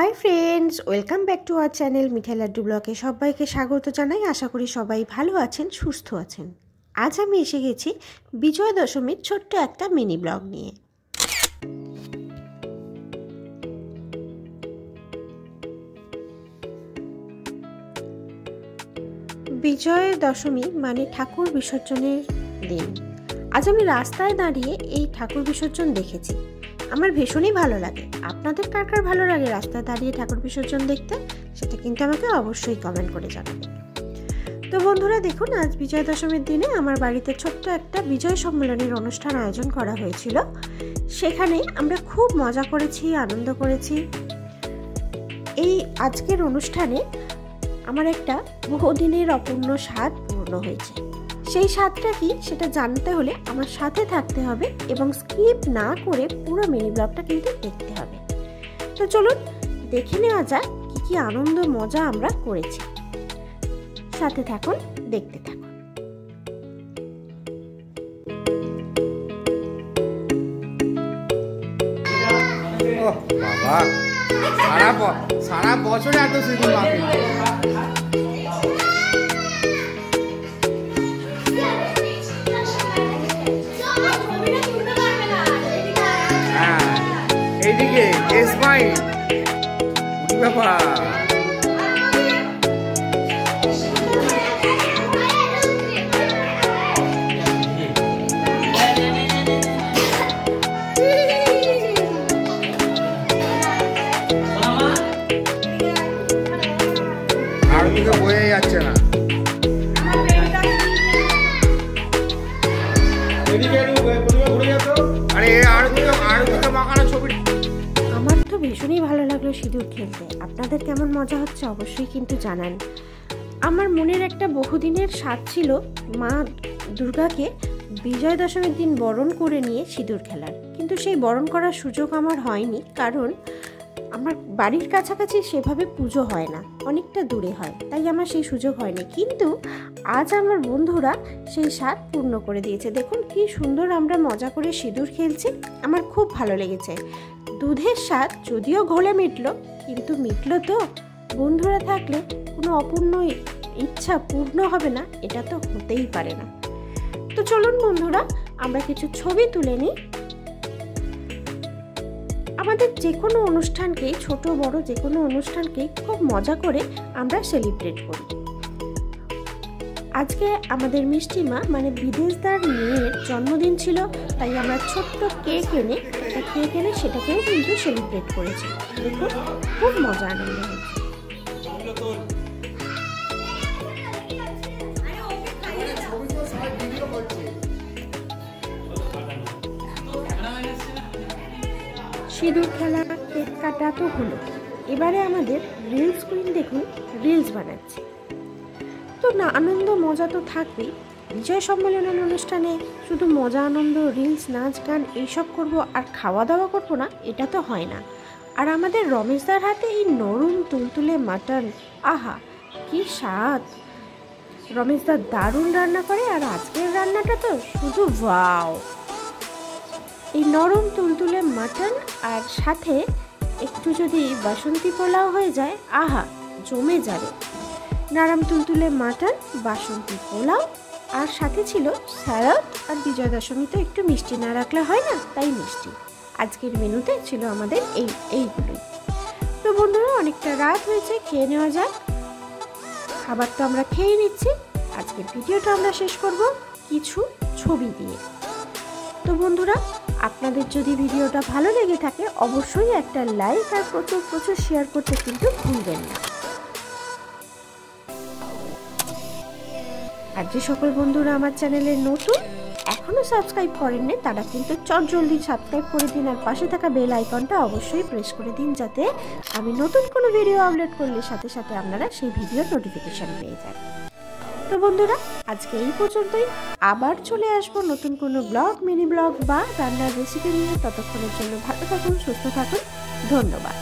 High friends welcome back to our channel मिठाई लाड्डू ब्लगे सबाइके स्वागत जानाई। आशा करी सबाई भालो आछेन सुस्थ आछेन। आज आमी एसे गेছি বিজয়া দশমীর ছোট্ট একটা মিনি ব্লগ নিয়ে। বিজয়া দশমী মানে ঠাকুর বিসর্জনের দিন। আজ আমি রাস্তায় দাঁড়িয়ে এই ঠাকুর বিসর্জন দেখেছি। আমার ভীষণই ভালো লাগে। আপনাদের কার কার ভালো লাগে রাস্তায় দাঁড়িয়ে ঠাকুর বিসর্জন দেখতে, সেটা কিন্তু আমাকে অবশ্যই কমেন্ট করে জানাবেন। তো বন্ধুরা দেখুন, আজ বিজয়া দশমীর দিনে আমার বাড়িতে ছোট্ট একটা বিজয় সম্মেলনের অনুষ্ঠান আয়োজন করা হয়েছিল। সেখানে আমরা খুব মজা করেছি, আনন্দ করেছি। এই আজকের অনুষ্ঠানে আমার একটা বহুদিনের অপূর্ণ স্বাদ পূর্ণ হয়েছে। সেই স্বাদটা কি সেটা জানতে হলে আমার সাথে থাকতে হবে এবং স্কিপ না করে পুরো মিনি ব্লগটা কিন্তু দেখতে হবে। তো চলুন দেখে নেওয়া যাক কি কি আনন্দ মজা আমরা করেছি। সাথে থাকুন, দেখতে থাকুন। বাবা সারা বছরে এত স্মৃতি বাকি। এইদিকে এসমাইল বাবা আর কিছু বয়ে যাচ্ছে না। আমার তো ভীষণই ভালো লাগলো সিঁদুর খেলতে। আপনাদের কেমন মজা হচ্ছে অবশ্যই কিন্তু জানান। আমার মনের একটা বহুদিনের স্বাদ ছিল মা দুর্গাকে বিজয়া দশমীর দিন বরণ করে নিয়ে সিঁদুর খেলার, কিন্তু সেই বরণ করার সুযোগ আমার হয়নি, কারণ আমার বাড়ির কাছাকাছি সেভাবে পুজো হয় না, অনেকটা দূরে হয়, তাই আমার সেই সুযোগ হয়নি। কিন্তু আজ আমার বন্ধুরা সেই স্বাদ পূর্ণ করে দিয়েছে। দেখুন কি সুন্দর আমরা মজা করে সিঁদুর খেলছি। আমার খুব ভালো লেগেছে। দুধের স্বাদ যদিও ঘোলে মিটলো, কিন্তু মিটলো তো। বন্ধুরা থাকলে কোনো অপূর্ণ ইচ্ছা পূর্ণ হবে না, এটা তো হতেই পারে না। তো চলুন বন্ধুরা আমরা কিছু ছবি তুলে নিই। আমাদের যে কোনো অনুষ্ঠানকেই, ছোট বড় যে কোনো অনুষ্ঠানকেই খুব মজা করে আমরা সেলিব্রেট করি। আজকে আমাদের মিষ্টিমা মানে বিদেশদার মেয়ের জন্মদিন ছিল, তাই আমরা ছোট্ট কেক এনে সেটাকেও কিন্তু সেলিব্রেট করেছি। দেখুন খুব মজা আনন্দ হয়েছে। সিঁদুর খেলা, কেক কাটা তো হলো। এবারে আমাদের রিলস কুইন দেখুন রিলস বানাচ্ছে। তো না, আনন্দ মজা তো থাকবেই। বিজয় সম্মেলনের অনুষ্ঠানে শুধু মজা আনন্দ, রিলস, নাচ গান এইসব করব আর খাওয়া দাওয়া করবো না, এটা তো হয় না। আর আমাদের রমেশদার হাতে এই নরম তুলতুলে মাটন, আহা কি স্বাদ! রমেশদার দারুণ রান্না করে, আর আজকের রান্নাটা তো শুধু ওয়াও। এই নরম তুলতুলে মাটন আর সাথে একটু যদি বাসন্তী পোলাও হয়ে যায়, আহা জমে যাবে। নরম তুলতুলে মাটন, বাসন্তী পোলাও, আর সাথে ছিল স্যালাড। আর বিজয়া দশমী তো একটু মিষ্টি না রাখলে হয় না, তাই মিষ্টি। আজকের মেনুতে ছিল আমাদের এইগুলোই। তো বন্ধুরা অনেকটা রাত হয়েছে, খেয়ে নেওয়া যাক। খাবার তো আমরা খেয়ে নিচ্ছি। আজকের ভিডিওটা আমরা শেষ করব কিছু ছবি দিয়ে। তো বন্ধুরা আপনাদের যদি ভিডিওটা ভালো লেগে থাকে অবশ্যই একটা লাইক আর প্রচুর শেয়ার করতে কিন্তু ভুলবেন না। আর যে সকল বন্ধুরা আমার চ্যানেলে নতুন এখনো সাবস্ক্রাইব করেননি, তারা কিন্তু জলদি সাবস্ক্রাইব করে দিন, আর পাশে থাকা বেল আইকনটা অবশ্যই প্রেস করে দিন, যাতে আমি নতুন কোনো ভিডিও আপলোড করলে সাথে সাথে আপনারা সেই ভিডিওর নোটিফিকেশন পেয়ে যান। তো বন্ধুরা আজকে এই পর্যন্তই। আবার চলে আসবো নতুন কোনো ব্লগ, মিনি ব্লগ বা রান্নার রেসিপি নিয়ে। ততক্ষণের জন্য ভালো থাকুন, সুস্থ থাকুন, ধন্যবাদ।